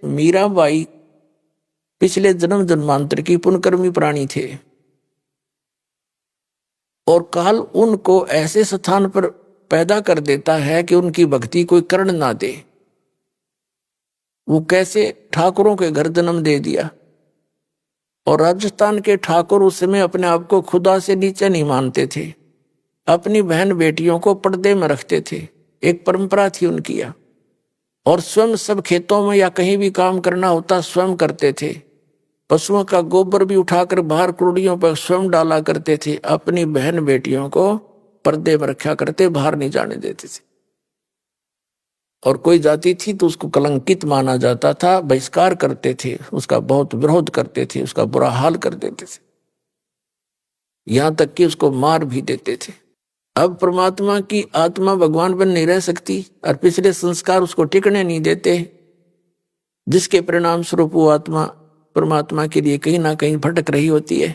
मीराबाई पिछले जन्म जन्मांतर की पुण्यकर्मी प्राणी थे और काल उनको ऐसे स्थान पर पैदा कर देता है कि उनकी भक्ति कोई कर्ण ना दे। वो कैसे ठाकुरों के घर जन्म दे दिया। और राजस्थान के ठाकुर उस समय अपने आप को खुदा से नीचे नहीं मानते थे, अपनी बहन बेटियों को पर्दे में रखते थे, एक परंपरा थी उनकी। और स्वयं सब खेतों में या कहीं भी काम करना होता स्वयं करते थे। पशुओं का गोबर भी उठाकर बाहर कुड़ियों पर स्वयं डाला करते थे। अपनी बहन बेटियों को पर्दे में रखा करते, बाहर नहीं जाने देते थे। और कोई जाति थी तो उसको कलंकित माना जाता था, बहिष्कार करते थे, उसका बहुत विरोध करते थे, उसका बुरा हाल कर देते थे, यहां तक कि उसको मार भी देते थे। अब परमात्मा की आत्मा भगवान बन नहीं रह सकती और पिछले संस्कार उसको टिकने नहीं देते, जिसके परिणाम स्वरूप वो आत्मा परमात्मा के लिए कहीं ना कहीं भटक रही होती है।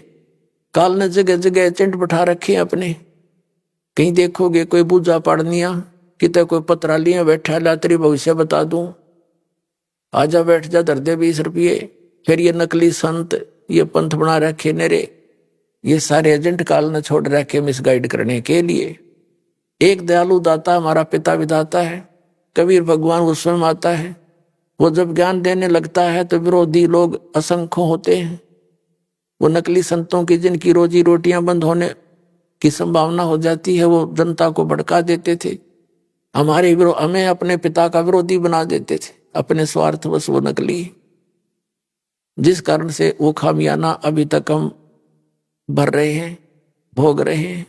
काल ने जगह जगह एजेंट बैठा रखे अपने। कहीं देखोगे कोई पूजा पाड़निया, कितने कोई पत्रालियां बैठा ला तेरी भविष्य बता दूं, आजा बैठ जा धर दे 20 रुपये। फिर ये नकली संत, ये पंथ बना रखे नेरे, ये सारे एजेंट काल ने छोड़ रखे मिसगाइड करने के लिए। एक दयालु दाता हमारा पिता विधाता है, कबीर भगवान वो स्वयं आता है। वो जब ज्ञान देने लगता है तो विरोधी लोग असंख्य होते हैं। वो नकली संतों की जिनकी रोजी रोटियां बंद होने की संभावना हो जाती है, वो जनता को भड़का देते थे, हमें अपने पिता का विरोधी बना देते थे, अपने स्वार्थवश वो नकली, जिस कारण से वो खामियाना अभी तक हम भर रहे हैं, भोग रहे हैं।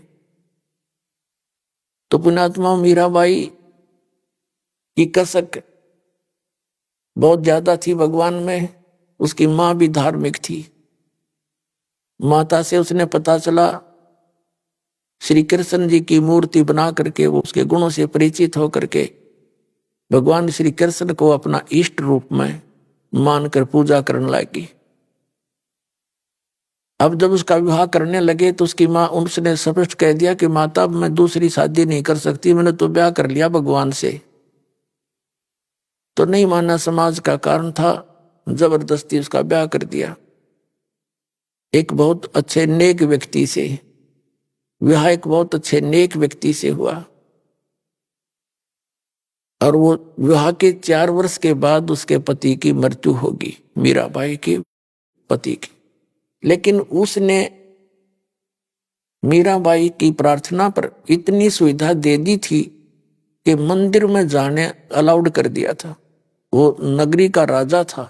तो पुण्यात्मा मीराबाई की कसक बहुत ज्यादा थी भगवान में। उसकी मां भी धार्मिक थी। माता से उसने पता चला, श्री कृष्ण जी की मूर्ति बना करके वो उसके गुणों से परिचित होकर के भगवान श्री कृष्ण को अपना इष्ट रूप में मानकर पूजा करने लगी। अब जब उसका विवाह करने लगे तो उसकी माँ उसने स्पष्ट कह दिया कि माता मैं दूसरी शादी नहीं कर सकती, मैंने तो ब्याह कर लिया भगवान से। तो नहीं माना, समाज का कारण था, जबरदस्ती उसका ब्याह कर दिया। एक बहुत अच्छे नेक व्यक्ति से विवाह, एक बहुत अच्छे नेक व्यक्ति से हुआ। और वो विवाह के 4 वर्ष के बाद उसके पति की मृत्यु होगी, मीराबाई के पति की। लेकिन उसने मीराबाई की प्रार्थना पर इतनी सुविधा दे दी थी कि मंदिर में जाने अलाउड कर दिया था। वो नगरी का राजा था,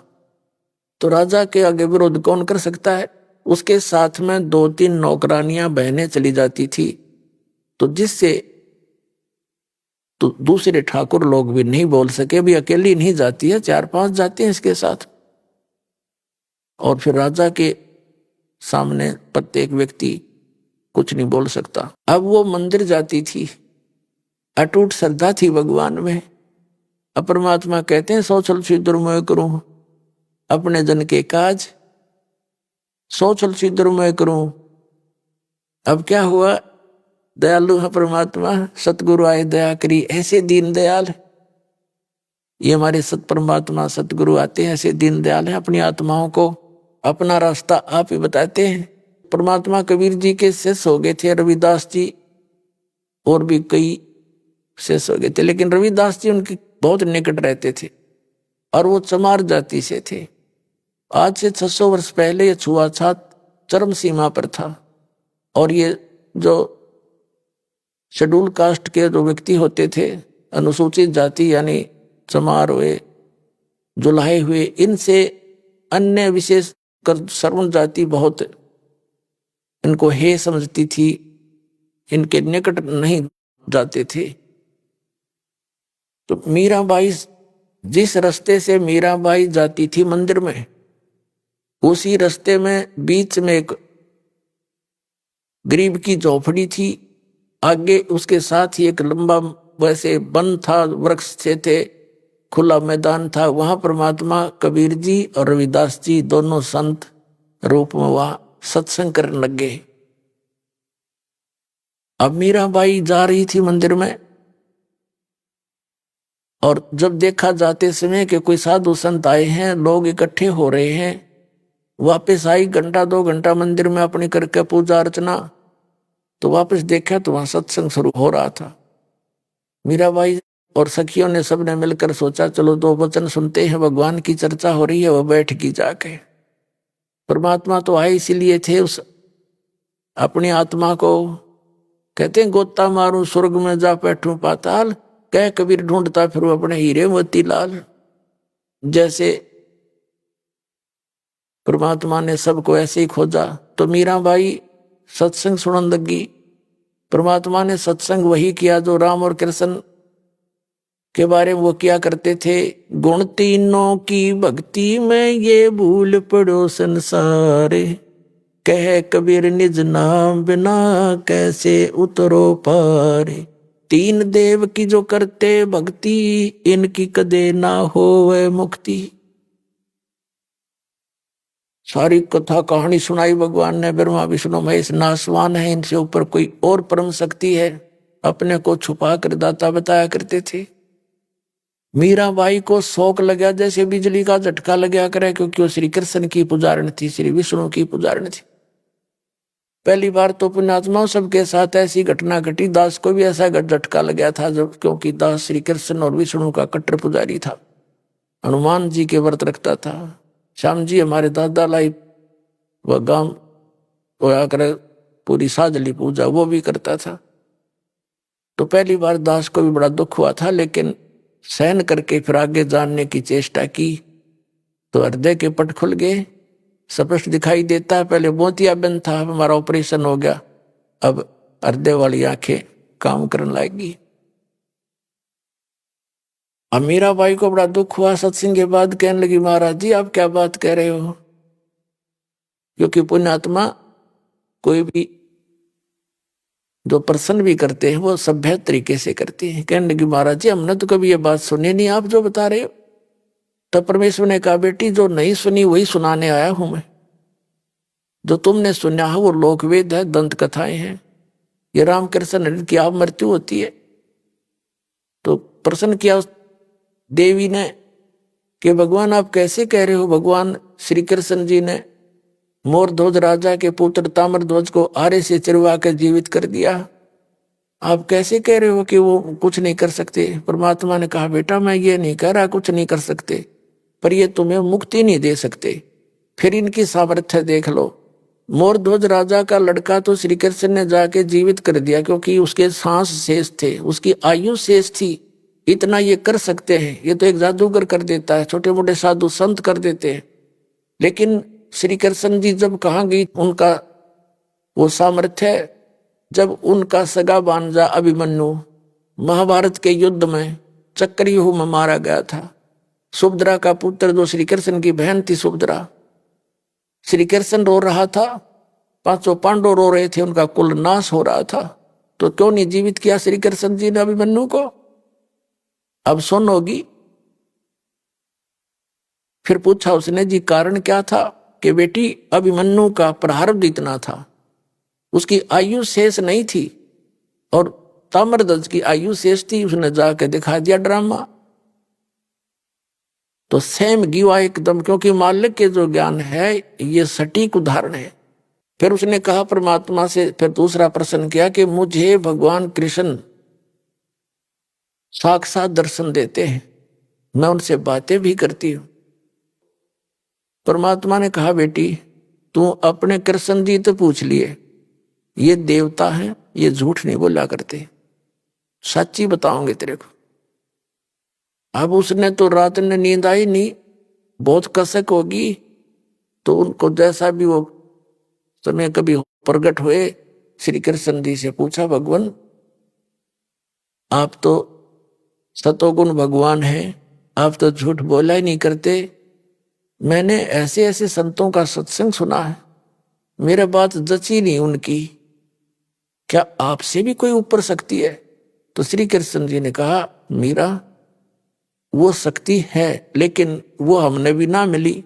तो राजा के आगे विरोध कौन कर सकता है। उसके साथ में 2-3 नौकरानियां बहनें चली जाती थी, तो जिससे तो दूसरे ठाकुर लोग भी नहीं बोल सके भी अकेली नहीं जाती है, 4-5 जाते हैं इसके साथ। और फिर राजा के सामने प्रत्येक व्यक्ति कुछ नहीं बोल सकता। अब वो मंदिर जाती थी, अटूट श्रद्धा थी भगवान में। अब परमात्मा कहते हैं सोचल दुर्मय करूं अपने जन के काज, सोचल दुर्मय करूं। अब क्या हुआ, दयालु है परमात्मा, सतगुरु आए दया करी, ऐसे दीन दयाल। ये हमारे सत परमात्मा सतगुरु आते हैं, ऐसे दीन दयाल है, अपनी आत्माओं को अपना रास्ता आप ही बताते हैं। परमात्मा कबीर जी के शिष्य हो गए थे, रविदास जी और भी कई शिष्य हो गए थे, लेकिन रविदास जी उनके बहुत निकट रहते थे और वो चमार जाति से थे। आज से 600 वर्ष पहले ये छुआछूत चरम सीमा पर था। और ये जो शेड्यूल कास्ट के जो व्यक्ति होते थे, अनुसूचित जाति यानी चमार हुए, जुलाहे हुए, इनसे अन्य विशेष कर सर्वण जाति बहुत इनको हे समझती थी, इनके निकट नहीं जाते थे। तो मीराबाई, जिस रास्ते से मीराबाई जाती थी मंदिर में, उसी रास्ते में बीच में एक गरीब की झोपड़ी थी, आगे उसके साथ ही एक लंबा वैसे वन था, वृक्ष से थे, खुला मैदान था। वहां परमात्मा कबीर जी और रविदास जी दोनों संत रूप में वहां सत्संग करने लग गए। अब मीराबाई जा रही थी मंदिर में और जब देखा जाते समय कि कोई साधु संत आए हैं, लोग इकट्ठे हो रहे हैं, वापस आई, घंटा 2 घंटा मंदिर में अपनी करके पूजा अर्चना, तो वापस देखा तो वहां सत्संग शुरू हो रहा था। मीराबाई और सखियों ने सबने मिलकर सोचा चलो 2 वचन सुनते हैं, भगवान की चर्चा हो रही है। वह बैठ की जाके, परमात्मा तो आए इसीलिए थे, उस अपनी आत्मा को कहते हैं गोता मारूं स्वर्ग में जा बैठूं पाताल, कह कबीर ढूंढता फिर अपने हीरे मोती लाल। जैसे परमात्मा ने सबको ऐसे ही खोजा, तो मीराबाई सत्संग सुनने लगी। परमात्मा ने सत्संग वही किया जो राम और कृष्ण के बारे में वो किया करते थे। गुण तीनों की भक्ति में ये भूल पड़ो संसारे, कह कबीर निज नाम बिना कैसे उतरो पारे। 3 देव की जो करते भक्ति, इनकी कदे ना होवे मुक्ति। सारी कथा कहानी सुनाई भगवान ने, ब्रह्मा विष्णु महेश नासवान है, इनसे ऊपर कोई और परम शक्ति है, अपने को छुपा कर दाता बताया करते थे। मीराबाई को शौक लगा जैसे बिजली का झटका लगा करे, क्योंकि वो श्री कृष्ण की पुजारण थी, श्री विष्णु की पुजारण थी। पहली बार तो पुण्यात्माओं सबके साथ ऐसी घटना घटी, दास को भी ऐसा झटका लगा था, जब क्योंकि दास श्री कृष्ण और विष्णु का कट्टर पुजारी था, हनुमान जी के व्रत रखता था। श्याम जी हमारे दादा लाई वह गांव होया करे, पूरी साजली पूजा वो भी करता था। तो पहली बार दास को भी बड़ा दुख हुआ था, लेकिन सहन करके फिर आगे जानने की चेष्टा की, तो हृदय के पट खुल गए, स्पष्ट दिखाई देता है। पहले मोतियाबिंद था, हमारा ऑपरेशन हो गया, अब हृदय वाली आंखें काम करने लगेगी। अब मीराबाई को बड़ा दुख हुआ सत्संग के बाद, कहने लगी महाराज जी आप क्या बात कह रहे हो, क्योंकि पुण्यात्मा कोई भी जो प्रसन्न भी करते हैं वो सभ्य तरीके से करते हैं। कहने लगी महाराज जी हमने तो कभी ये बात सुनी नहीं, आप जो बता रहे हो। तब परमेश्वर ने कहा बेटी जो नहीं सुनी वही सुनाने आया हूं मैं, जो तुमने सुना है वो लोकवेद है, दंत कथाएं हैं, ये रामकृष्ण की आप मृत्यु होती है। तो प्रश्न किया उस देवी ने कि भगवान आप कैसे कह रहे हो, भगवान श्री कृष्ण जी ने मोरध्वज राजा के पुत्र ताम्रध्वज को आरे से चिरवा कर जीवित कर दिया, आप कैसे कह रहे हो कि वो कुछ नहीं कर सकते। परमात्मा ने कहा बेटा मैं ये नहीं कह रहा कुछ नहीं कर सकते, पर ये तुम्हें मुक्ति नहीं दे सकते। फिर इनकी सामर्थ्य देख लो, मोरध्वज राजा का लड़का तो श्री कृष्ण ने जाके जीवित कर दिया, क्योंकि उसके सांस शेष थे, उसकी आयु शेष थी, इतना ये कर सकते हैं। ये तो एक जादूगर कर देता है, छोटे मोटे साधु संत कर देते हैं। लेकिन श्री कृष्ण जी जब कहाँ गई उनका वो सामर्थ्य, जब उनका सगा भांजा अभिमन्यु महाभारत के युद्ध में चक्रव्यूह में मारा गया था, सुभद्रा का पुत्र जो श्री कृष्ण की बहन थी सुभद्रा, श्री कृष्ण रो रहा था, 500 पांडव रो रहे थे, उनका कुल नाश हो रहा था, तो क्यों नहीं जीवित किया श्री कृष्ण जी ने अभिमन्यु को। अब सुन होगी। फिर पूछा उसने जी कारण क्या था, कि बेटी अभिमन्यु का प्रारब्ध इतना था, उसकी आयु शेष नहीं थी, और ताम्रध्वज की आयु शेष थी, उसने जाके दिखा दिया ड्रामा। तो सेम गिवा एकदम, क्योंकि मालिक के जो ज्ञान है ये सटीक उदाहरण है। फिर उसने कहा परमात्मा से, फिर दूसरा प्रश्न किया कि मुझे भगवान कृष्ण साक्षात दर्शन देते हैं, मैं उनसे बातें भी करती हूं। परमात्मा ने कहा बेटी तू अपने कृष्ण जी तो पूछ लिए, ये देवता है, ये झूठ नहीं बोला करते, सच्ची बताओगे तेरे को। अब उसने तो रात में नींद आई नहीं, बहुत कसक होगी, तो उनको जैसा भी वो समय कभी प्रकट हुए, श्री कृष्ण जी से पूछा भगवान आप तो सतोगुण भगवान हैं, आप तो झूठ बोला ही नहीं करते, मैंने ऐसे ऐसे संतों का सत्संग सुना है, मेरा बात जची नहीं उनकी, क्या आपसे भी कोई ऊपर शक्ति है। तो श्री कृष्ण जी ने कहा मीरा वो शक्ति है, लेकिन वो हमने भी ना मिली,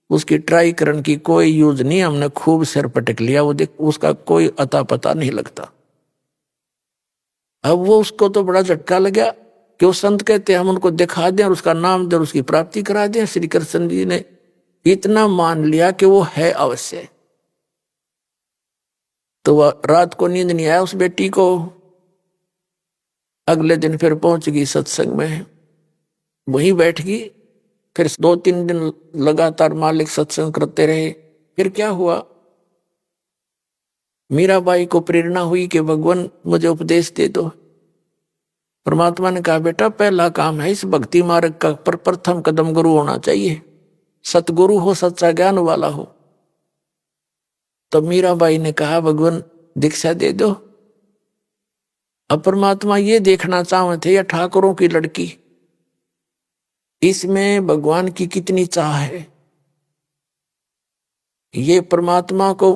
उसकी ट्राई करने की कोई यूज नहीं, हमने खूब सिर पटक लिया, वो देख उसका कोई अता पता नहीं लगता। अब वो उसको तो बड़ा झटका लगा, कि वो संत कहते हम उनको दिखा दें और उसका नाम दें और उसकी प्राप्ति करा दें। श्री कृष्ण जी ने इतना मान लिया कि वो है अवश्य। तो वह रात को नींद नहीं आया उस बेटी को। अगले दिन फिर पहुंच गई सत्संग में, वहीं बैठ गई। फिर 2-3 दिन लगातार मालिक सत्संग करते रहे। फिर क्या हुआ, मीराबाई को प्रेरणा हुई कि भगवान मुझे उपदेश दे दो। परमात्मा ने कहा बेटा पहला काम है इस भक्ति मार्ग का प्रथम कदम गुरु होना चाहिए, सतगुरु हो, सच्चा ज्ञान वाला हो। तो मीराबाई ने कहा भगवान दीक्षा दे दो। अब परमात्मा ये देखना चाहते थे, या ठाकुरों की लड़की, इसमें भगवान की कितनी चाह है। ये परमात्मा को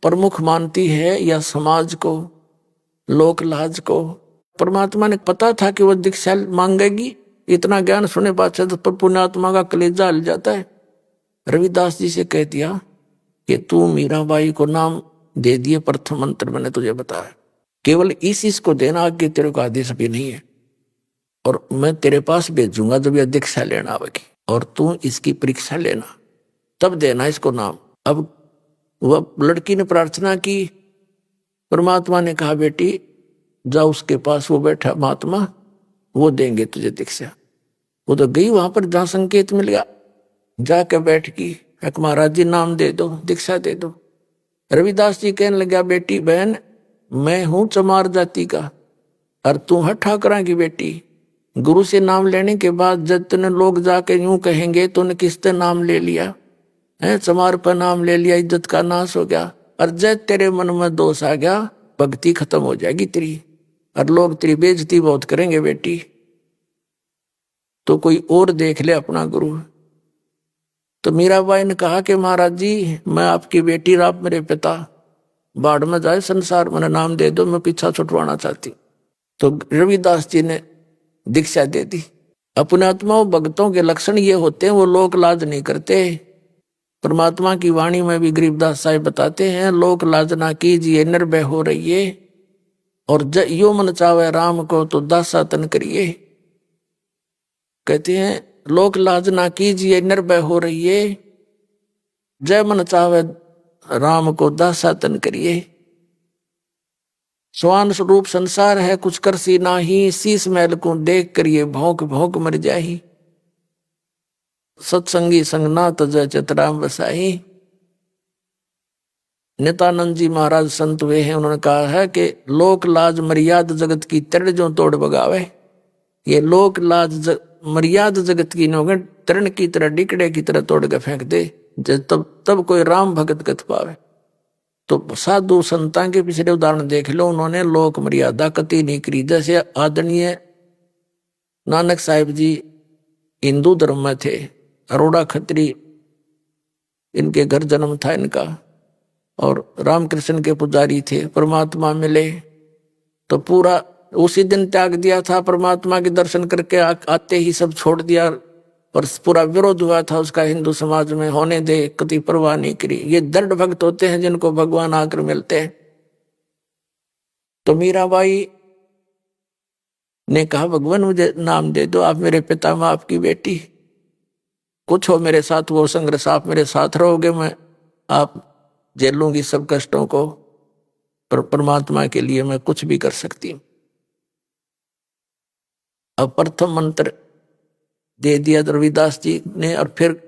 प्रमुख मानती है या समाज को, लोक लाज को। परमात्मा ने पता था कि वह दीक्षा मांगेगी। इतना ज्ञान सुने पाछे तो पुण्यात्मा का कलेजा हिल जाता है। रविदास जी से कह दिया कि तू मीराबाई को नाम दे दिए, प्रथम मंत्र मैंने तुझे बताया, केवल इस को देना, आगे तेरे को आदेश भी नहीं है। और मैं तेरे पास भेजूंगा जब यह दीक्षा लेना आवेगी, और तू इसकी परीक्षा लेना, तब देना इसको नाम। अब वह लड़की ने प्रार्थना की। परमात्मा ने कहा बेटी जाओ उसके पास, वो बैठा महात्मा, वो देंगे तुझे दीक्षा। वो तो गई वहां पर जहां संकेत मिल गया, जाके बैठ गई। एक महाराज जी नाम दे दो, दीक्षा दे दो। रविदास जी कहने लगा बेटी बहन मैं हूं चमार जाति का और तू है ठाकरा की बेटी। गुरु से नाम लेने के बाद जब तूने लोग जाके यूं कहेंगे तूने किससे नाम ले लिया है, चमार पर नाम ले लिया, इज्जत का नाश हो गया। और जब तेरे मन में दोष आ गया भक्ति खत्म हो जाएगी तेरी, और लोग तेरी बेइज्जती बहुत करेंगे बेटी। तो कोई और देख ले अपना गुरु। तो मीराबाई ने कहा कि महाराज जी मैं आपकी बेटी, आप मेरे पिता, बाढ़ में जाए संसार, मैंने नाम दे दो, मैं पीछा छुटवाना चाहती। तो रविदास जी ने दीक्षा दे दी। अपने आत्माओं भक्तों के लक्षण ये होते हैं, वो लोक लाज नहीं करते। परमात्मा की वाणी में भी गरीबदास साहिब बताते हैं लोक लाज ना कीजिए निर्भय हो रहिए, और यो मन चावे राम को तो दासा तन करिए। कहते हैं लोक लाज ना कीजिए निर्भय हो रहिए, जय मन चावे राम को दासा तन करिए। स्वान स्वरूप संसार है कुछ कर सी नाही, शीस महल को देख करिए भौंक भौंक मर जाही। सत्संगी संग ना तजय चितराम बसाही। नित्यानंद जी महाराज संत वे हैं, उन्होंने कहा है कि लोक लाज मर्याद जगत की तरण जो तोड़ बगावे। ये लोक लाज मर्याद जगत की नोगे तरण की तरह डिकड़े की तरह तोड़ के फेंक दे, तब कोई राम भगत गत पावे। तो साधु संतां के पिछले उदाहरण देख लो, उन्होंने लोक मर्यादा कति नहीं करी। जैसे आदरणीय नानक साहिब जी हिंदू धर्म में थे, अरोड़ा खत्री इनके घर जन्म था इनका, और रामकृष्ण के पुजारी थे। परमात्मा मिले तो पूरा उसी दिन त्याग दिया था, परमात्मा के दर्शन करके आते ही सब छोड़ दिया, और पूरा विरोध हुआ था उसका हिंदू समाज में, होने दे, कति परवाह नहीं करी। ये दृढ़ भक्त होते हैं जिनको भगवान आकर मिलते हैं। तो मीराबाई ने कहा भगवान मुझे नाम दे दो, आप मेरे पिता, मैं आपकी बेटी, कुछ हो मेरे साथ वो संघर्ष, आप मेरे साथ रहोगे, मैं आप झेल लूंगी सब कष्टों को, पर परमात्मा के लिए मैं कुछ भी कर सकती हूं। अब प्रथम मंत्र दे दिया रविदास जी ने, और फिर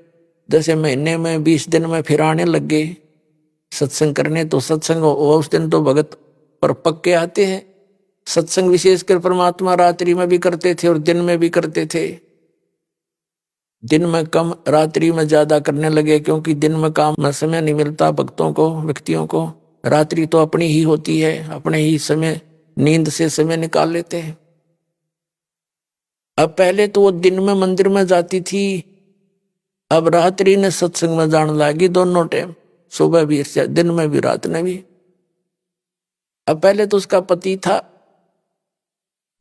जैसे महीने में 20 दिन में फिर आने लग गए सत्संग करने। तो सत्संग उस दिन तो भगत पर पक्के आते हैं। सत्संग विशेषकर परमात्मा रात्रि में भी करते थे और दिन में भी करते थे। दिन में कम, रात्रि में ज्यादा करने लगे, क्योंकि दिन में काम में समय नहीं मिलता भक्तों को, व्यक्तियों को। रात्रि तो अपनी ही होती है, अपने ही समय नींद से समय निकाल लेते हैं। अब पहले तो वो दिन में मंदिर में जाती थी, अब रात्रि ने सत्संग में जाने लगी, दोनों टाइम, सुबह भी, दिन में भी, रात में भी। अब पहले तो उसका पति था,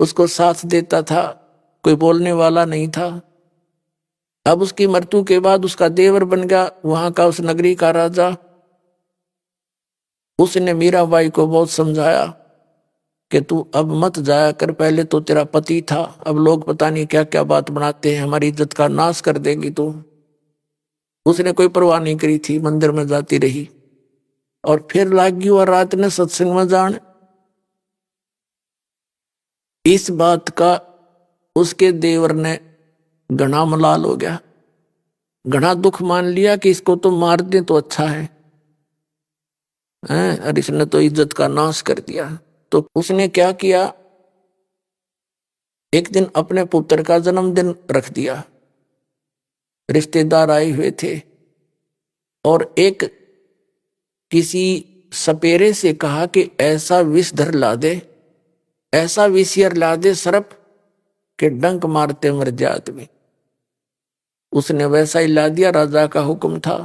उसको साथ देता था, कोई बोलने वाला नहीं था। अब उसकी मृत्यु के बाद उसका देवर बन गया वहां का, उस नगरी का राजा। उसने मीराबाई को बहुत समझाया कि तू अब मत जाया कर, पहले तो तेरा पति था, अब लोग पता नहीं क्या क्या बात बनाते हैं, हमारी इज्जत का नाश कर देगी तू। उसने कोई परवाह नहीं करी थी, मंदिर में जाती रही। और फिर लागी और रात ने सत्संग में जान। इस बात का उसके देवर ने घना मलाल हो गया, घना दुख मान लिया कि इसको तो मार दे तो अच्छा है, और इसने तो इज्जत का नाश कर दिया। तो उसने क्या किया, एक दिन अपने पुत्र का जन्मदिन रख दिया, रिश्तेदार आए हुए थे, और एक किसी सपेरे से कहा कि ऐसा विषधर ला दे, ऐसा विषयर ला दे सर्प के डंक मारते मर जाए आदमी। उसने वैसा ही ला दिया, राजा का हुक्म था,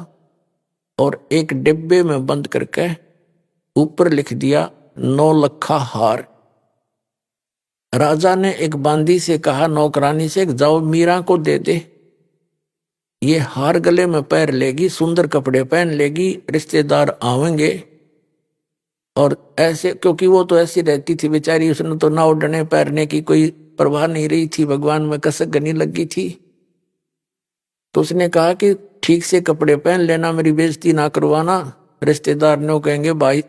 और एक डिब्बे में बंद करके ऊपर लिख दिया 9 लखा हार। राजा ने एक बांदी से कहा, नौकरानी से, जाओ मीरा को दे दे, ये हार गले में पैर लेगी, सुंदर कपड़े पहन लेगी, रिश्तेदार आवेंगे। और ऐसे, क्योंकि वो तो ऐसी रहती थी बेचारी, उसने तो ना उड़ने पैरने की कोई परवाह नहीं रही थी, भगवान में कसक गनी लगी थी। तो उसने कहा कि ठीक से कपड़े पहन लेना, मेरी बेइज्जती ना करवाना, रिश्तेदार ने कहेंगे भाई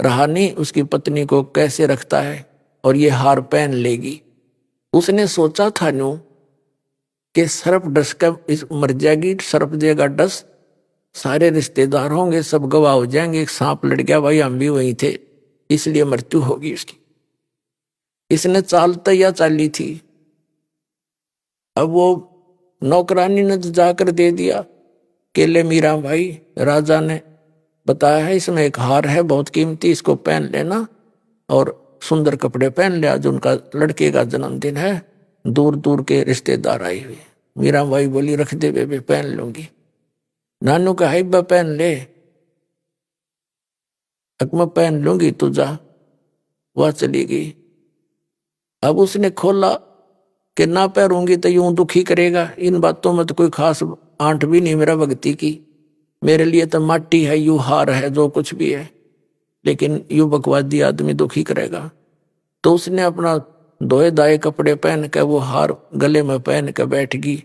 रहा नहीं उसकी पत्नी को कैसे रखता है, और ये हार पहन लेगी। उसने सोचा था न्यू कि सर्प डस कर इस मर जाएगी, सर्प देगा डस, सारे रिश्तेदार होंगे, सब गवाह हो जाएंगे, एक सांप लड़ गया भाई हम भी वहीं थे, इसलिए मृत्यु होगी उसकी। इसने चाल तैयार चाली थी। अब वो नौकरानी ने जाकर दे दिया कि ले मीरा भाई, राजा ने बताया है इसमें एक हार है बहुत कीमती, इसको पहन लेना, और सुंदर कपड़े पहन ले, आज उनका लड़के का जन्मदिन है, दूर दूर के रिश्तेदार आए हुए। मीरा भाई बोली रख दे बेबे, पहन लूंगी। नानू का हाइबा पहन ले, अकमा पहन लूंगी, तू जा। वह चली गई। अब उसने खोला कि ना पहरूंगी तो यूं दुखी करेगा, इन बातों में तो कोई खास आंट भी नहीं मेरा भक्ति की, मेरे लिए तो माटी है, यू हार है, जो कुछ भी है, लेकिन यू बकवादी आदमी दुखी करेगा। तो उसने अपना धोए दाए कपड़े पहन के वो हार गले में पहन के बैठ गई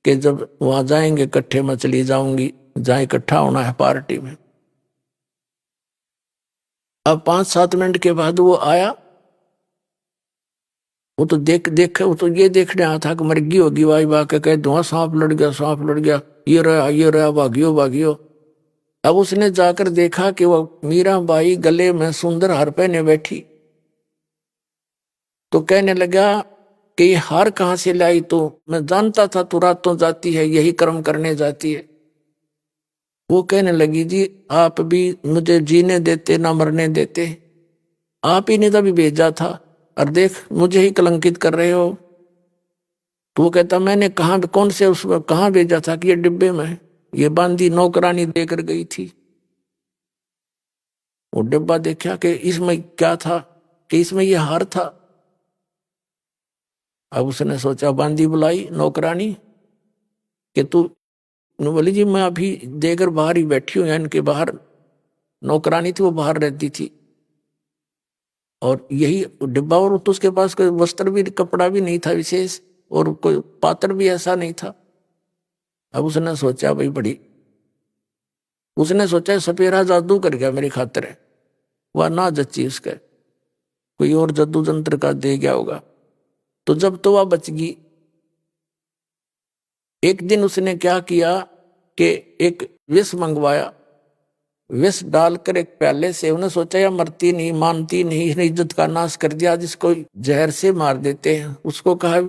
कि जब वहां जाएंगे इकट्ठे में चली जाऊंगी, जहां इकट्ठा होना है पार्टी में। अब 5-7 मिनट के बाद वो आया। वो तो वो तो ये देखने आया था कि मरगी होगी, वाई वाह के कह धुआं, सांप लड़ गया, सांप लड़ गया, ये रहा, भागियो भागियो। अब उसने जाकर देखा कि वो मीरा बाई गले में सुंदर हार पहने बैठी। तो कहने लगा कि ये हार कहाँ से लाई, तो मैं जानता था तू रातों जाती है, यही कर्म करने जाती है। वो कहने लगी जी आप भी मुझे जीने देते ना मरने देते, आप ही ने तभी भेजा था, और देख मुझे ही कलंकित कर रहे हो। तो वो कहता मैंने कहा, कौन से उसमें कहाँ भेजा था, कि ये डिब्बे में, ये बांदी नौकरानी देकर गई थी। वो डिब्बा देखा कि इसमें क्या था, कि इसमें ये हार था। अब उसने सोचा, बांदी बुलाई नौकरानी कि तू, बोली जी मैं अभी देकर बाहर ही बैठी हूँ, इनके बाहर नौकरानी थी, वो बाहर रहती थी, और यही डिब्बा, और तो उसके पास कोई वस्त्र भी, कपड़ा भी नहीं था विशेष, और कोई पात्र भी ऐसा नहीं था। अब उसने सोचा भाई बड़ी, उसने सोचा सपेरा जादू कर गया मेरी खातिर है, वह ना जच्ची उसके, कोई और जादू जंत्र का दे गया होगा। तो जब तो वह बच गई। एक दिन उसने क्या किया कि एक विष मंगवाया, विष डालकर एक प्याले से, उन्हें सोचा या मरती नहीं, मानती नहीं, इसने इज्जत का नाश कर दिया, जिसको जहर से मार देते हैं। उसको कहा,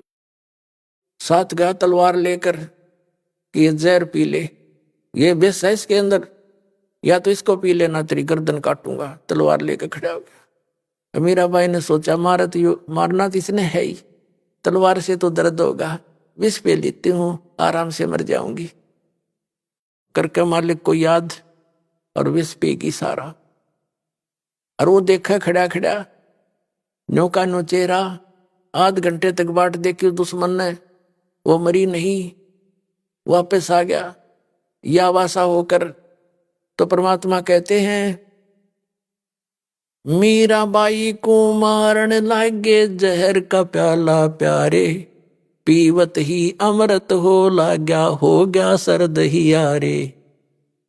साथ गया तलवार लेकर कि ये जहर पी ले, ये विष है इसके अंदर, या तो इसको पी लेना, तेरी गर्दन काटूंगा। तलवार लेकर खड़ा हो गया। मीरा बाई ने सोचा मारना तो इसने है ही, तलवार से तो दर्द होगा, विष पे लेती हूँ, आराम से मर जाऊंगी। करके मालिक को याद, और विष पेगी सारा। और वो देखा खड़ा खड़ा, न्यो का नो चेहरा, 8 घंटे तक बाट देखी दुश्मन ने, वो मरी नहीं, वापस आ गया या वासा होकर। तो परमात्मा कहते हैं मीराबाई को मारन लागे जहर का प्याला प्यारे, पीवत ही अमृत हो लाग्या, हो गया सर्द ही यारे।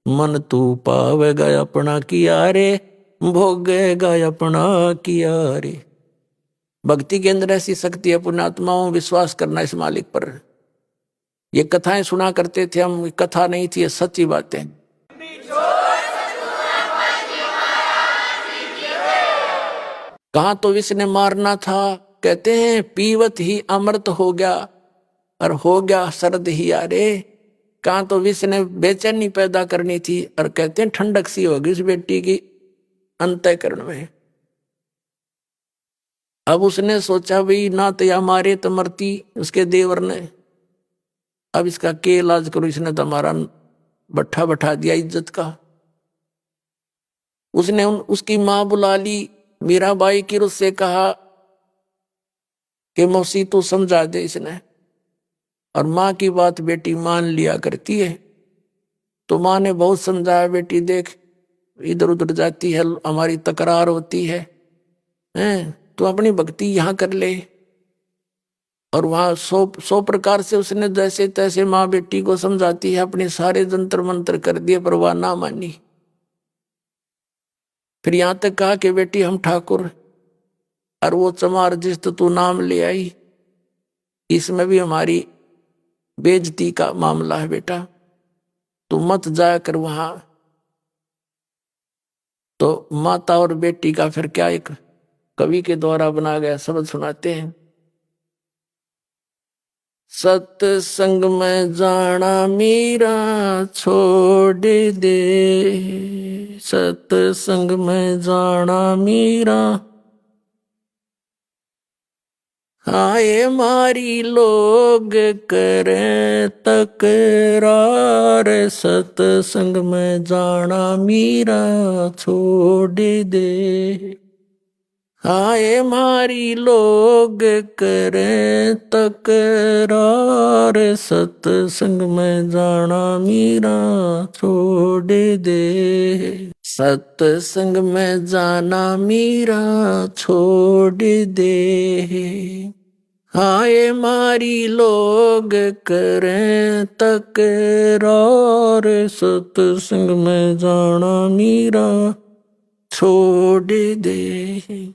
मन तू पावेगा अपना किया रे, भोगेगा अपना किया रे। भक्ति के अंदर ऐसी शक्ति है, पुण्यात्माओं विश्वास करना इस मालिक पर। ये कथाएं सुना करते थे हम, कथा नहीं थी, ये सच्ची बातें। कहा तो विष ने मारना था, कहते हैं पीवत ही अमृत हो गया और हो गया सर्द ही यारे। कहा तो विष ने बेचैनी पैदा करनी थी और कहते हैं ठंडक सी होगी उस बेटी की अंतःकरण में। अब उसने सोचा भाई ना तो या मारे तो मरती उसके देवर ने, अब इसका के इलाज करो, इसने तो हमारा बट्ठा बैठा दिया इज्जत का। उसने उसकी मां बुला ली, मीराबाई की उससे कहा कि मौसी तू समझा दे इसने। और मां की बात बेटी मान लिया करती है, तो मां ने बहुत समझाया, बेटी देख इधर उधर जाती है, हमारी तकरार होती है, तू अपनी भक्ति यहां कर ले। और वहां सौ प्रकार से उसने जैसे तैसे माँ बेटी को समझाती है, अपने सारे जंतर मंत्र कर दिए पर वह ना मानी। फिर यहां तक कहा कि बेटी हम ठाकुर और वो चमार जिस तो तू नाम ले आई, इसमें भी हमारी बेइज्जती का मामला है बेटा, तू मत जाया कर वहां। तो माता और बेटी का फिर क्या एक कवि के द्वारा बना गया शब्द सुनाते हैं। सत्संग में जाना मीरा छोड़ दे, सत्संग में जाना मीरा, आए मारी लोग करें तकरार, सत्संग में जाना मीरा छोड़ दे। आए मारी लोग करें तकरार, सत्संग में जाना मीरा छोड़ दे। सत्संग में जाना मीरा छोड़ दे, आए मारी लोग करें तकरार, सत्संग में जाना मीरा छोड़ दे।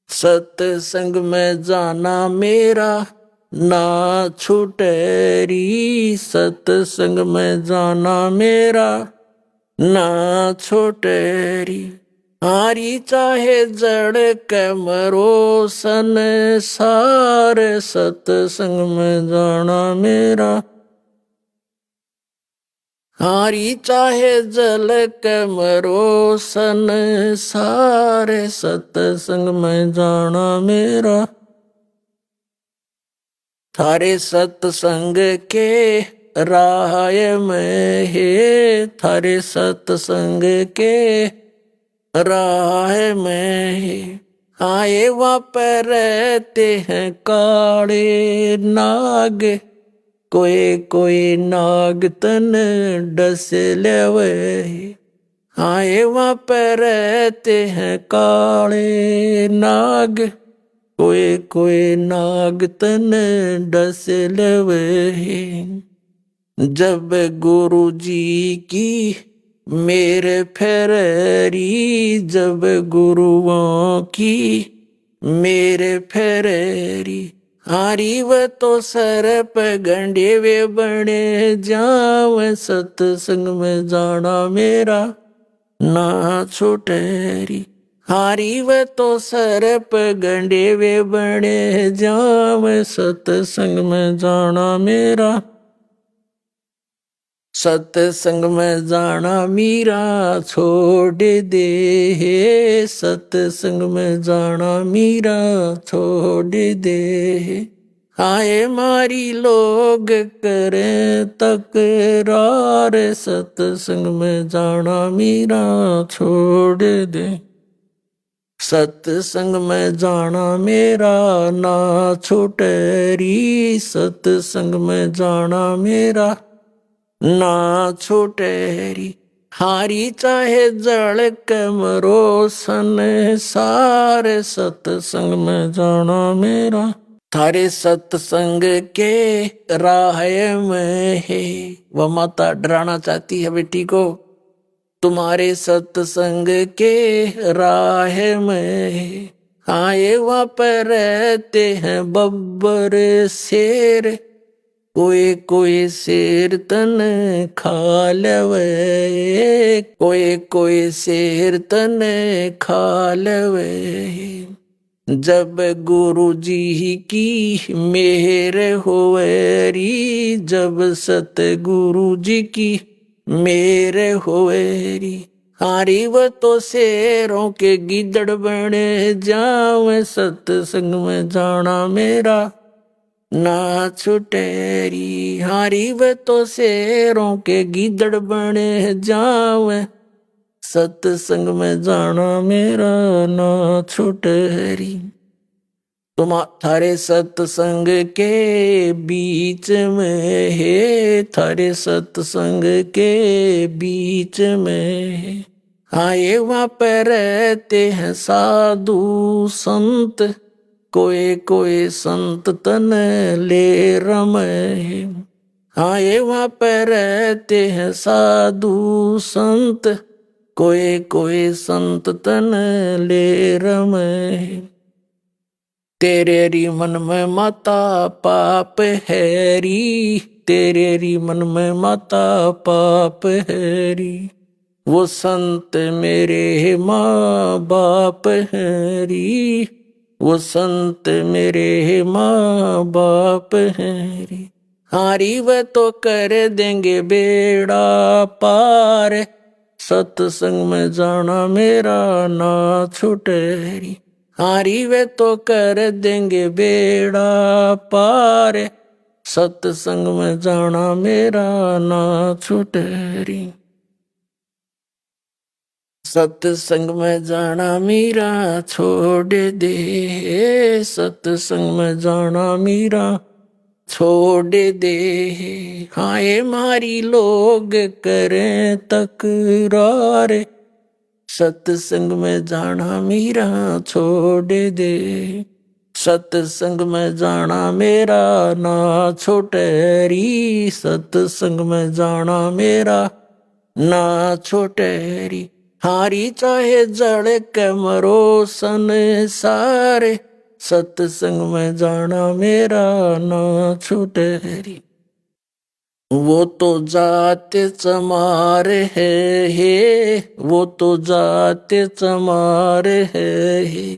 सत्संग में जाना मेरा ना छूटेरी, सत्संग में जाना मेरा ना छूटेरी। हारी चाहे जड़ के मरो संसार, सत्संग में जाना मेरा, हारी चाहे जल के मरो संसार, सत्संग में जाना मेरा। थारे सत्संग के राय में है, थारे सत्संग के राय में है। आए वहाँ पर रहते हैं काले नाग, कोई कोई नाग तन डस लेवे। आए वहाँ पर रहते हैं काले नाग, कोई कोई नाग तन डस लेवे। जब गुरु जी की मेरे फेरी, जब गुरुओं की मेरे फेरी। हारी व तो सर पे गंडे वे बने जाव, सत्संग में जाना मेरा ना छूटेरी। हारी व तो सर पे गंडे वे बने जाव, सत्संग में जाना मेरा, सत्संग में जाना मीरा छोड़ दे, सत्संग में जाना मीरा छोड़ दे। आए मारी लोग करें तकरार, सत्संग में जाना मीरा छोड़ दे। सत्संग में जाना मेरा ना छूटेरी, सत्संग में जाना मेरा ना छूटेरी। हारी चाहे जड़ कमरो सन सारे सत्संग में जाना मेरा। थारे सत्संग के राह में है। वह माता डराना चाहती है बेटी को। तुम्हारे सत्संग के राह में है। हाँ ये वहां पर रहते हैं बब्बर शेर। कोई कोई शेर तन खा लवे। कोई कोई शेर तन खा लवे। जब गुरु जी की मेहर होवेरी। जब सतगुरु जी की मेहर होवेरी। हारी वो तो शेरों के गिदड़ बने जावे। सत्संग में जाना मेरा ना छुटेरी। हारी वे तो शेरों के गिदड़ बने जावे। सत्संग में जाना मेरा ना छुटेरी। तुम थारे सत्संग के बीच में है। थारे सत्संग के बीच में है। हाँ ये वहां पर रहते हैं साधु संत। कोई कोई संत तन ले रमे। हाँ ये वहां पर रहते हैं साधु संत। कोई कोई संत तन ले रमे। तेरे री मन में माता पाप हैरी। तेरे री मन में माता पाप हैरी। वो संत मेरे माँ बाप हैरी। वो संत मेरे माँ बाप हैरी। हारी वे तो कर देंगे बेड़ा पार। सत्संग में जाना मेरा ना छुटेरी। हारी वे तो कर देंगे बेड़ा पार। सत्संग में जाना मेरा ना छुटेरी। सत्संग में जाना मेरा छोड़ दे। सत्संग में जाना मेरा छोड़ दे। हाँ ये मारी लोग करें तकरार। सत्संग में जाना मेरा छोड़ दे। सत्संग में जाना मेरा ना छोटेरी। सत्संग में जाना मेरा ना छोटेरी। हारी चाहे जड़ कमरो संसार। सत्संग में जाना मेरा ना छुटेरी। वो तो जात चमार है। वो तो जात चमार है।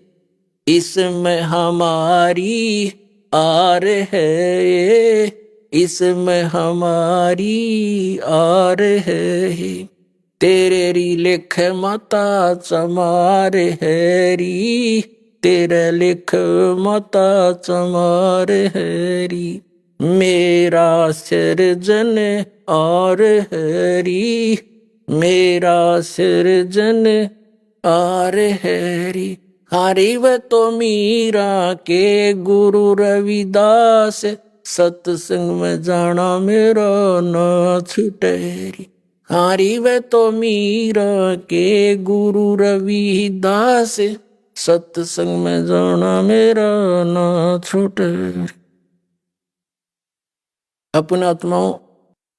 इसमें हमारी आर है। इसमें हमारी आर है। तेरे री लिख माता चमार हैरी। तेरे लिख माता चमार हैरी। मेरा सृजन और हरी। मेरा सृजन और हरी। हरि व तो मीरा के गुरु रविदास। सत्संग में जाना मेरा ना छुटेरी। हरि व तो मीरा के गुरु रविदास। सत्संग में जाना मेरा ना छुटेरी। अपने आत्माओं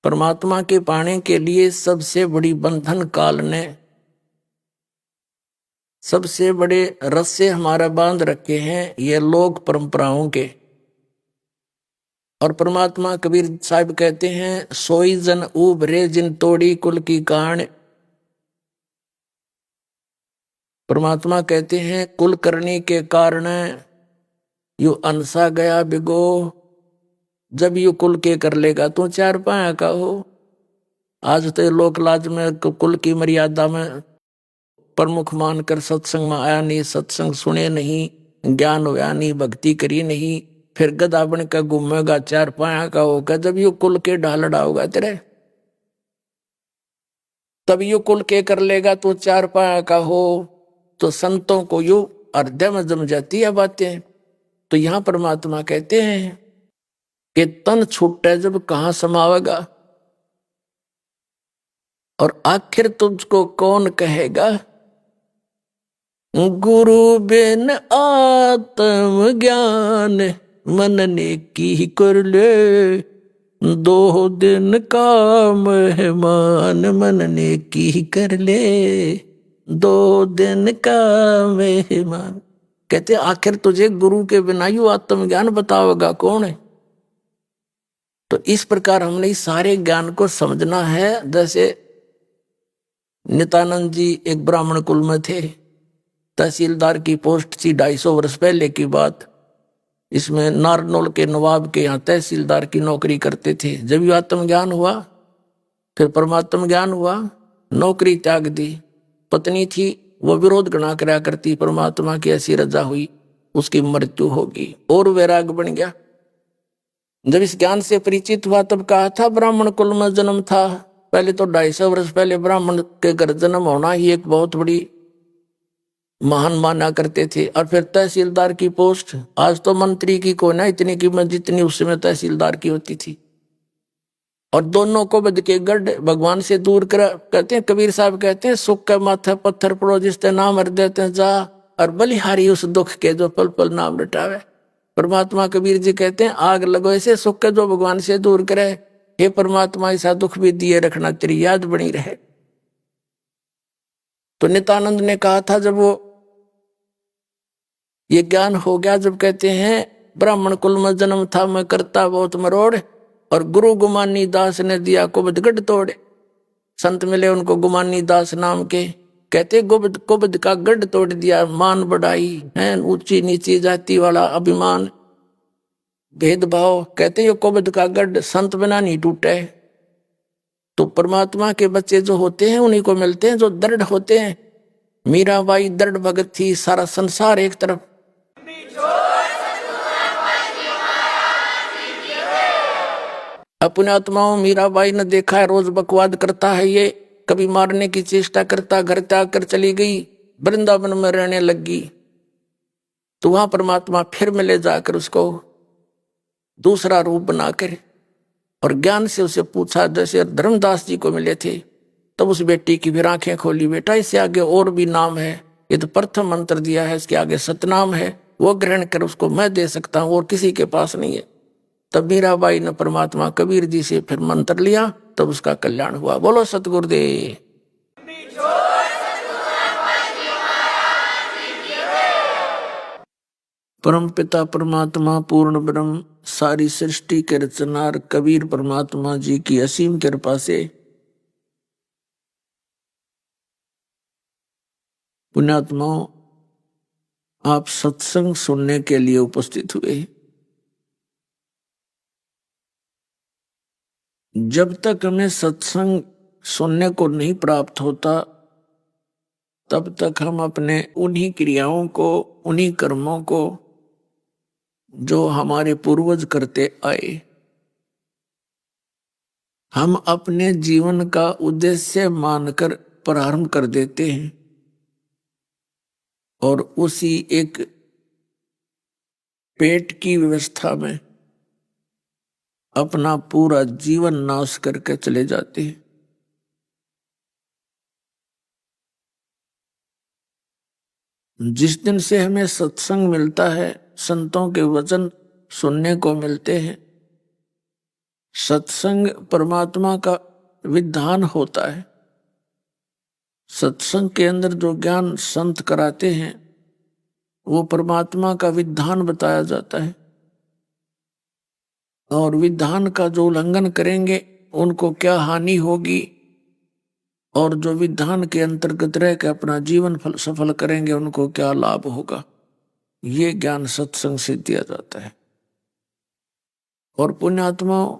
परमात्मा के पाने के लिए सबसे बड़ी बंधन काल ने सबसे बड़े रस्से हमारा बांध रखे हैं ये लोक परंपराओं के। और परमात्मा कबीर साहब कहते हैं सोई जन उभरे जिन तोड़ी कुल की कान। परमात्मा कहते हैं कुल करने के कारण यू अनसा गया बिगो। जब यू कुल के कर लेगा तो चार पाया का हो। आज तो लोक लाज में कुल की मर्यादा में प्रमुख मानकर सत्संग में आया नहीं। सत्संग सुने नहीं। ज्ञान होया नहीं। भक्ति करी नहीं। फिर गधा बन का घूमेगा चार पाया का होगा। जब यू कुल के ढालड़ा होगा तेरे तब यू कुल के कर लेगा तो चार पाया का हो। तो संतों को यू हृदय में जम जाती है बातें। तो यहां परमात्मा कहते हैं कि तन छूटे जब कहां समावेगा। और आखिर तुझको कौन कहेगा, गुरु बिन आत्म ज्ञान मन ने की कर ले, 2 दिन का मेहमान मन ने की कर ले, 2 दिन का मेहमान। कहते आखिर तुझे गुरु के बिना यू आत्मज्ञान बतावेगा कौन है। तो इस प्रकार हमने इस सारे ज्ञान को समझना है। जैसे नित्यानंद जी एक ब्राह्मण कुल में थे, तहसीलदार की पोस्ट थी, 250 वर्ष पहले की बात। इसमें नारनौल के नवाब के यहाँ तहसीलदार की नौकरी करते थे। जब ये आत्मज्ञान हुआ, फिर परमात्म ज्ञान हुआ, नौकरी त्याग दी। पत्नी थी, वो विरोध गणा करा करती, परमात्मा की ऐसी रजा हुई, उसकी मृत्यु होगी, और वैराग बन गया। जब इस ज्ञान से परिचित हुआ तब कहा था ब्राह्मण कुल में जन्म था। पहले तो 250 वर्ष पहले ब्राह्मण के घर जन्म होना ही एक बहुत बड़ी महान माना करते थे। और फिर तहसीलदार की पोस्ट, आज तो मंत्री की कोई ना इतनी कीमत जितनी उस समय तहसीलदार की होती थी। और दोनों को बद के गढ़ भगवान से दूर कर, कहते हैं कबीर साहब कहते हैं, सुख के माथे पत्थर पड़ो जिसते नाम हर देते हैं जा, और बलिहारी उस दुख के जो पल पल नाम रटावे। परमात्मा कबीर जी कहते हैं आग लगो ऐसे सुख के जो भगवान से दूर करे, हे परमात्मा ऐसा दुख भी दिए रखना तेरी याद बनी रहे। तो नित्यानंद ने कहा था जब वो ये ज्ञान हो गया, जब कहते हैं ब्राह्मण कुल में जन्म था मैं करता बहुत मरोड़, और गुरु गुमानी दास ने दिया कुबद गढ़ तोड़े। संत मिले उनको गुमानी दास नाम के, कहते गुबद कुबद का गढ़ तोड़ दिया। मान बढ़ाई है, ऊंची नीची जाति वाला अभिमान भेदभाव, कहते ये कुबद का गढ़ संत बिना नहीं टूटे। तो परमात्मा के बच्चे जो होते हैं उन्हीं को मिलते हैं जो दृढ़ होते हैं। मीराबाई दृढ़ भगत थी, सारा संसार एक तरफ। अपने आत्माओं मीराबाई ने देखा है, रोज बकवाद करता है ये, कभी मारने की चेष्टा करता, घर त्याग कर चली गई, वृंदावन में रहने लगी। तो वहां परमात्मा फिर मिले जाकर उसको दूसरा रूप बनाकर, और ज्ञान से उसे पूछा, जैसे धर्मदास जी को मिले थे। तब उस बेटी की फिर आंखें खोली, बेटा इससे आगे और भी नाम है, ये तो प्रथम मंत्र दिया है, इसके आगे सतनाम है, वो ग्रहण कर, उसको मैं दे सकता हूं और किसी के पास नहीं है। तब मीराबाई ने परमात्मा कबीर जी से फिर मंत्र लिया, तब उसका कल्याण हुआ। बोलो सतगुरुदेव। परम पिता परमात्मा पूर्ण ब्रह्म सारी सृष्टि के रचनार कबीर परमात्मा जी की असीम कृपा से पुण्यात्माओं आप सत्संग सुनने के लिए उपस्थित हुए। जब तक हमें सत्संग सुनने को नहीं प्राप्त होता, तब तक हम अपने उन्हीं क्रियाओं को, उन्हीं कर्मों को जो हमारे पूर्वज करते आए, हम अपने जीवन का उद्देश्य मानकर प्रारंभ कर देते हैं, और उसी एक पेट की व्यवस्था में अपना पूरा जीवन नाश करके चले जाते हैं। जिस दिन से हमें सत्संग मिलता है, संतों के वचन सुनने को मिलते हैं, सत्संग परमात्मा का विधान होता है। सत्संग के अंदर जो ज्ञान संत कराते हैं वो परमात्मा का विधान बताया जाता है, और विधान का जो उल्लंघन करेंगे उनको क्या हानि होगी, और जो विधान के अंतर्गत रह के अपना जीवन सफल करेंगे उनको क्या लाभ होगा, ये ज्ञान सत्संग से दिया जाता है। और पुण्यात्माओं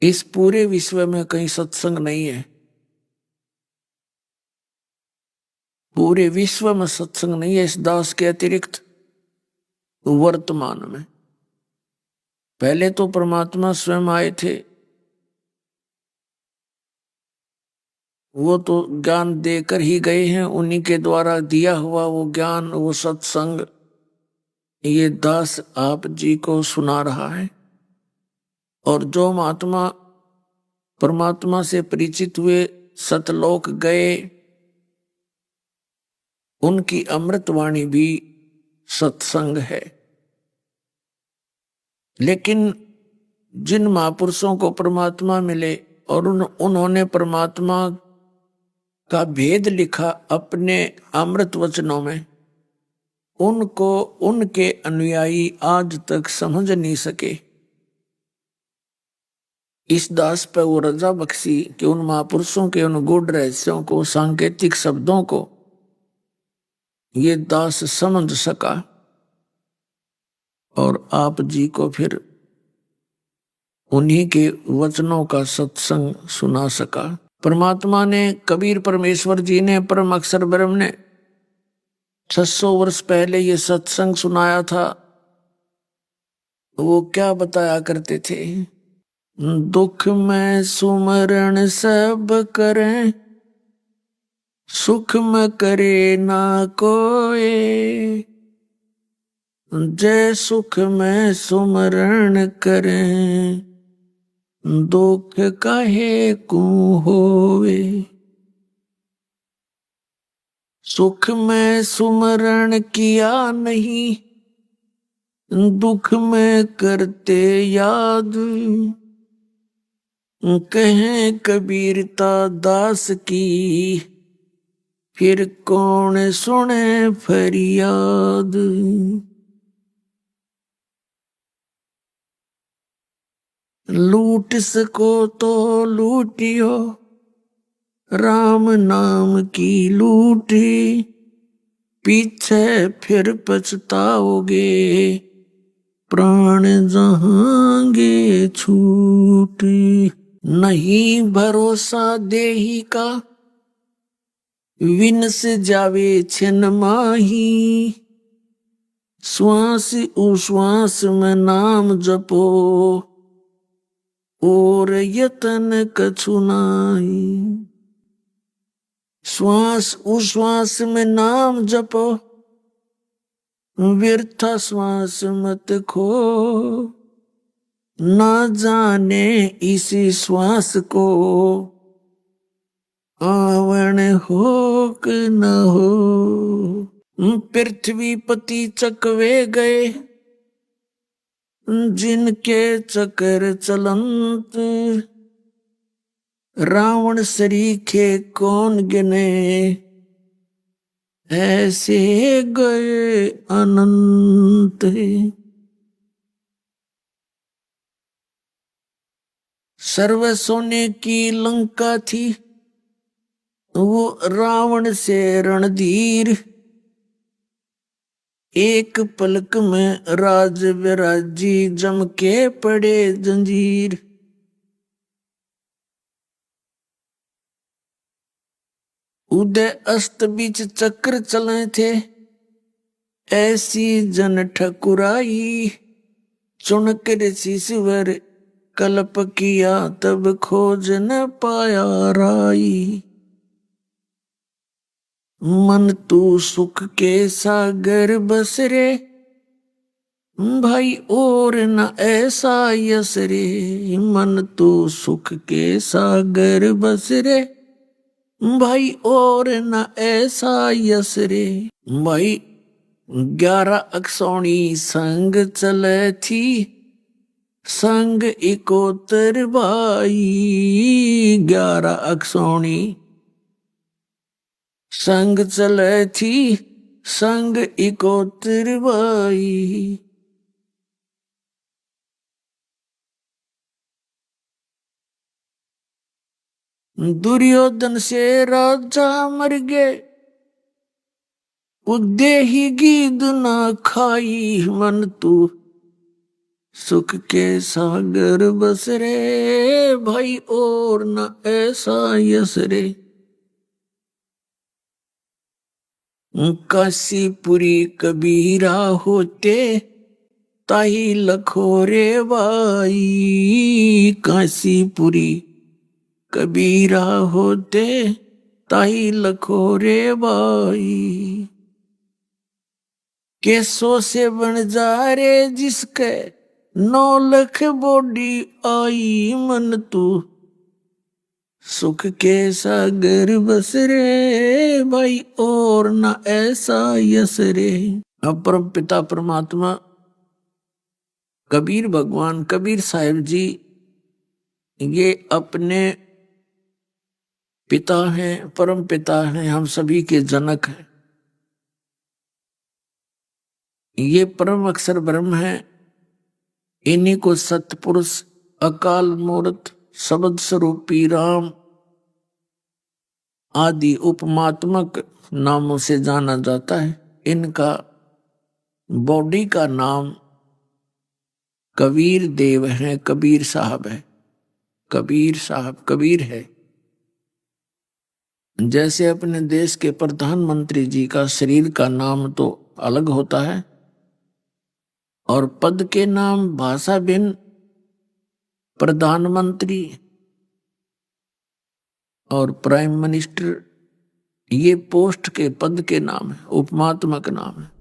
इस पूरे विश्व में कहीं सत्संग नहीं है, पूरे विश्व में सत्संग नहीं है इस दास के अतिरिक्त। वर्तमान में पहले तो परमात्मा स्वयं आए थे, वो तो ज्ञान देकर ही गए हैं, उन्हीं के द्वारा दिया हुआ वो ज्ञान, वो सत्संग ये दास आप जी को सुना रहा है। और जो महात्मा परमात्मा से परिचित हुए, सतलोक गए, उनकी अमृतवाणी भी सत्संग है। लेकिन जिन महापुरुषों को परमात्मा मिले और उन्होंने परमात्मा का भेद लिखा अपने अमृत वचनों में, उनको उनके अनुयायी आज तक समझ नहीं सके। इस दास पर वो रजा बख्शी कि उन महापुरुषों के उन गूढ़ रहस्यों को, सांकेतिक शब्दों को ये दास समझ सका और आप जी को फिर उन्हीं के वचनों का सत्संग सुना सका। परमात्मा ने, कबीर परमेश्वर जी ने, परम अक्षर ब्रह्म ने 600 वर्ष पहले ये सत्संग सुनाया था। वो क्या बताया करते थे? दुख में सुमरण सब करें, सुख में करे ना कोई। जय सुख में सुमरण करें, दुख काहे को होवे। सुख में सुमरण किया नहीं, दुख में करते याद। कहें कबीरता दास की, फिर कौन सुने फरियाद। लूट सको तो लूटियो, राम नाम की लूटी। पीछे फिर पछताओगे, प्राण जहांगे छूटी। नहीं भरोसा देही का, विनस जावे छिन माही। श्वास उश्वास में नाम जपो, और यतन कछु नाई। श्वास उश्वास में नाम जपो, व्यर्थ श्वास मत खो। ना जाने इसी श्वास को, आवण हो कि न हो। पृथ्वी पति चकवे गए, जिनके चक्कर चलंत। रावण सरीखे कौन गिने, ऐसे गए अनंत। सर्व सोने की लंका थी, वो रावण से रणधीर। एक पलक में राज विराजी, जम के पड़े जंजीर। उदय अस्त बीच चक्र चले थे, ऐसी जन ठकुराई। चुनकर शीशवर कल्प किया, तब खोज न पाया राई। मन तू सुख के सागर बस रे, भाई और न ऐसा यस रे। मन तू सुख के सागर बस रे, भाई और न ऐसा यस रे। भाई 11 अक्षौणी संग चले थी, संग इकोतर भाई। 11 अक्षौणी संग चले थी, संग इकोतर भाई। दुर्योधन से राजा मर गए, उदेही गीद ना खाई। मन तू सुख के सागर बस रे, भाई और न ऐसा यस रे। काशीपुरी कबीरा होते, ताही लखोरे भाई। काशीपुरी कबीरा होते, ताही लखोरे भाई। केसों से बन जा रे जिसके 9 लाख बॉडी आई। मन तू सुख के सागर बस रे भाई और न ऐसा यस रे। अब परम पिता परमात्मा कबीर भगवान कबीर साहिब जी ये अपने पिता हैं, परम पिता हैं, हम सभी के जनक हैं। ये परम अक्षर ब्रह्म है, इन्हीं को सतपुरुष अकाल मूर्त शब्द स्वरूपी राम आदि उपमात्मक नामों से जाना जाता है। इनका बॉडी का नाम कबीर देव है, कबीर साहब है, कबीर साहब कबीर है। जैसे अपने देश के प्रधानमंत्री जी का शरीर का नाम तो अलग होता है और पद के नाम भाषा भिन्न, प्रधानमंत्री और प्राइम मिनिस्टर ये पोस्ट के पद के नाम है, उपमात्मक नाम है।